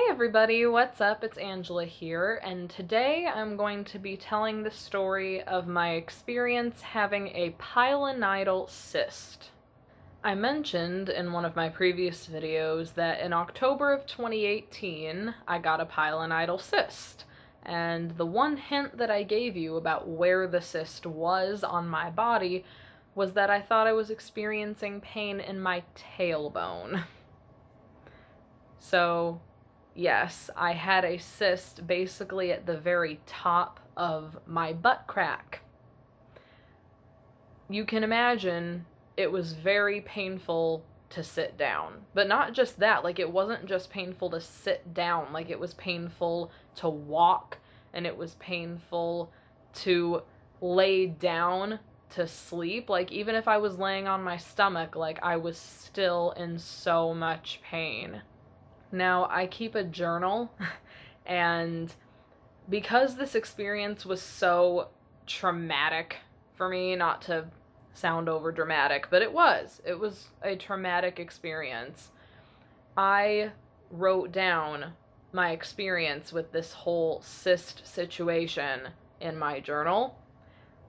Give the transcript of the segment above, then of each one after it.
everybody, what's up? It's Angela here, and today I'm going to be telling the story of my experience having a pilonidal cyst. I mentioned in one of my previous videos that in October of 2018 I got a pilonidal cyst, and the one hint that I gave you about where the cyst was on my body was that I thought I was experiencing pain in my tailbone. So yes, I had a cyst basically at the very top of my butt crack. You can imagine it was very painful to sit down. But not just that, like it wasn't just painful to sit down, like it was painful to walk, and it was painful to lay down to sleep. Like even if I was laying on my stomach, like I was still in so much pain. Now, I keep a journal, and because this experience was so traumatic for me, not to sound over dramatic, but it was a traumatic experience, I wrote down my experience with this whole cyst situation in my journal.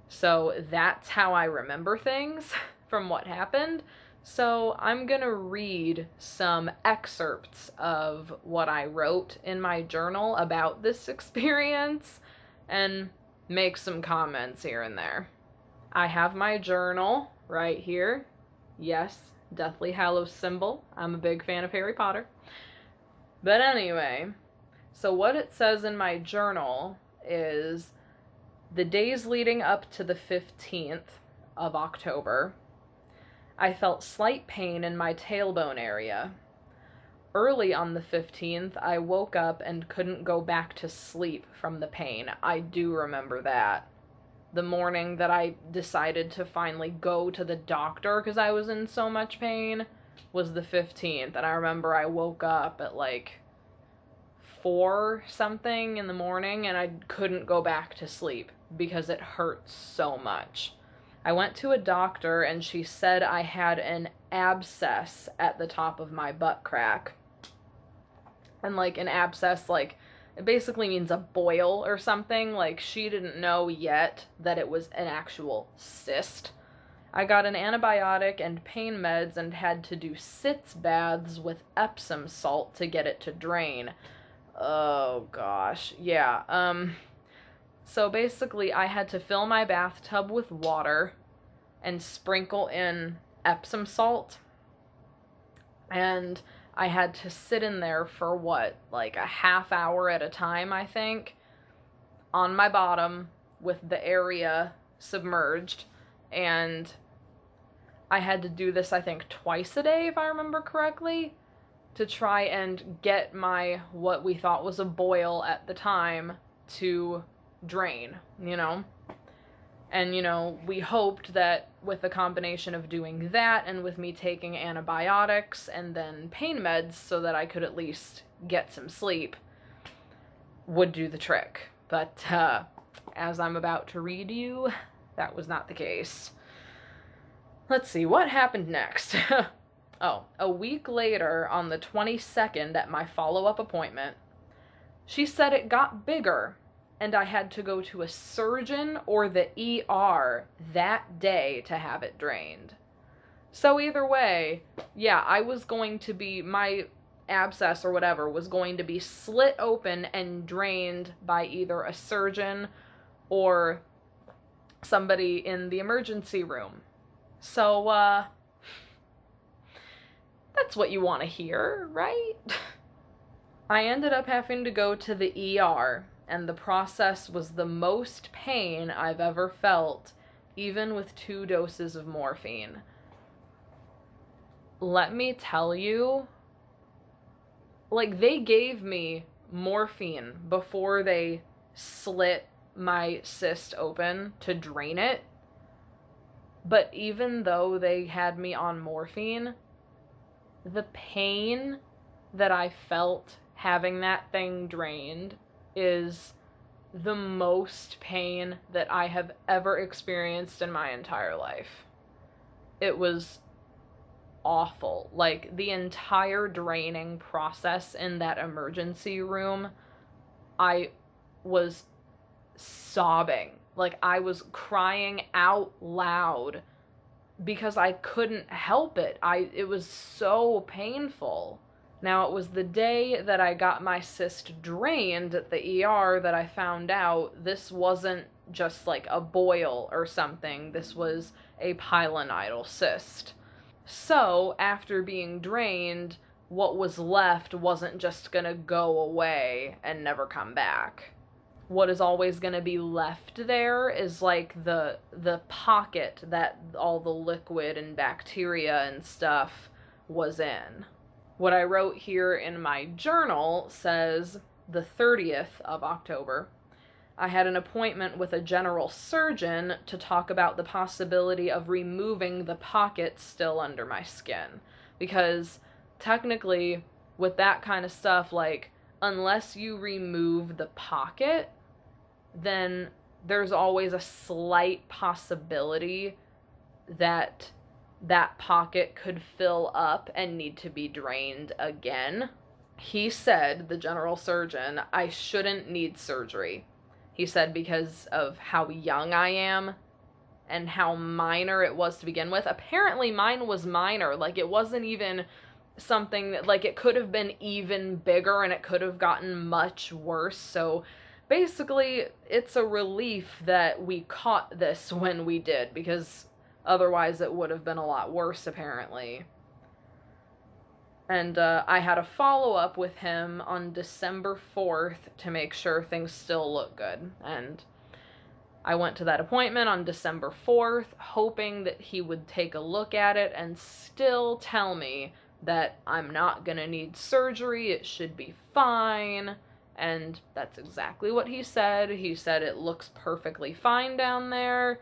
So that's how I remember things from what happened. So I'm gonna read some excerpts of what I wrote in my journal about this experience and make some comments here and there. I have my journal right here. Yes, Deathly Hallows symbol. I'm a big fan of Harry Potter. But anyway, so what it says in my journal is the days leading up to the 15th of October, I felt slight pain in my tailbone area. Early on the 15th, I woke up and couldn't go back to sleep from the pain. I do remember that. The morning that I decided to finally go to the doctor because I was in so much pain was the 15th. And I remember I woke up at like 4 something in the morning and I couldn't go back to sleep because it hurt so much. I went to a doctor and she said I had an abscess at the top of my butt crack. And like an abscess, like it basically means a boil or something. Like she didn't know yet that it was an actual cyst. I got an antibiotic and pain meds and had to do sitz baths with Epsom salt to get it to drain. Oh gosh, yeah. So basically, I had to fill my bathtub with water and sprinkle in Epsom salt. And I had to sit in there for like a half hour at a time, I think, on my bottom with the area submerged. And I had to do this, I think, twice a day, if I remember correctly, to try and get my, what we thought was a boil at the time, to drain, you know? And, you know, we hoped that with the combination of doing that and with me taking antibiotics and then pain meds so that I could at least get some sleep, would do the trick. But, as I'm about to read you, that was not the case. Let's see, what happened next? Oh, a week later, on the 22nd at my follow-up appointment, she said it got bigger and I had to go to a surgeon or the ER that day to have it drained. So either way, yeah, I was going to be, my abscess or whatever was going to be slit open and drained by either a surgeon or somebody in the emergency room. So, that's what you want to hear, right? I ended up having to go to the ER, and the process was the most pain I've ever felt, even with 2 doses of morphine. Let me tell you, like, they gave me morphine before they slit my cyst open to drain it, but even though they had me on morphine, the pain that I felt having that thing drained is the most pain that I have ever experienced in my entire life. It was awful. Like, the entire draining process in that emergency room, I was sobbing. Like, I was crying out loud because I couldn't help it. It was so painful. Now, it was the day that I got my cyst drained at the ER that I found out this wasn't just like a boil or something. This was a pilonidal cyst. So, after being drained, what was left wasn't just gonna go away and never come back. What is always going to be left there is like the pocket that all the liquid and bacteria and stuff was in. What I wrote here in my journal says the 30th of October, I had an appointment with a general surgeon to talk about the possibility of removing the pocket still under my skin. Because technically, with that kind of stuff, like, unless you remove the pocket, then there's always a slight possibility that that pocket could fill up and need to be drained again. He said, the general surgeon, I shouldn't need surgery. He said because of how young I am and how minor it was to begin with. Apparently mine was minor. Like, it wasn't even something that, like, it could have been even bigger and it could have gotten much worse. So basically, it's a relief that we caught this when we did, because otherwise it would have been a lot worse, apparently. And I had a follow-up with him on December 4th to make sure things still look good. And I went to that appointment on December 4th, hoping that he would take a look at it and still tell me that I'm not gonna need surgery, it should be fine. And that's exactly what he said. He said it looks perfectly fine down there.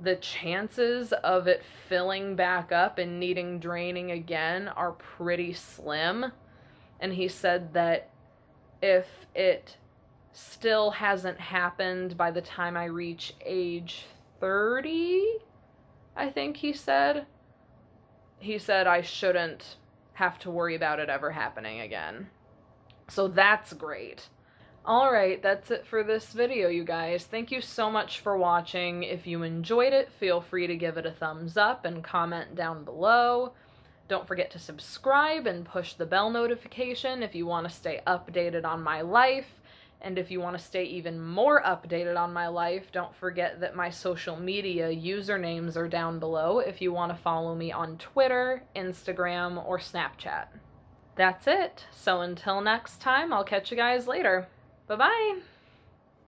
The chances of it filling back up and needing draining again are pretty slim. And he said that if it still hasn't happened by the time I reach age 30, I think he said I shouldn't have to worry about it ever happening again. So that's great. Alright, that's it for this video, you guys. Thank you so much for watching. If you enjoyed it, feel free to give it a thumbs up and comment down below. Don't forget to subscribe and push the bell notification if you want to stay updated on my life. And if you want to stay even more updated on my life, don't forget that my social media usernames are down below if you want to follow me on Twitter, Instagram, or Snapchat. That's it. So until next time, I'll catch you guys later. Bye-bye!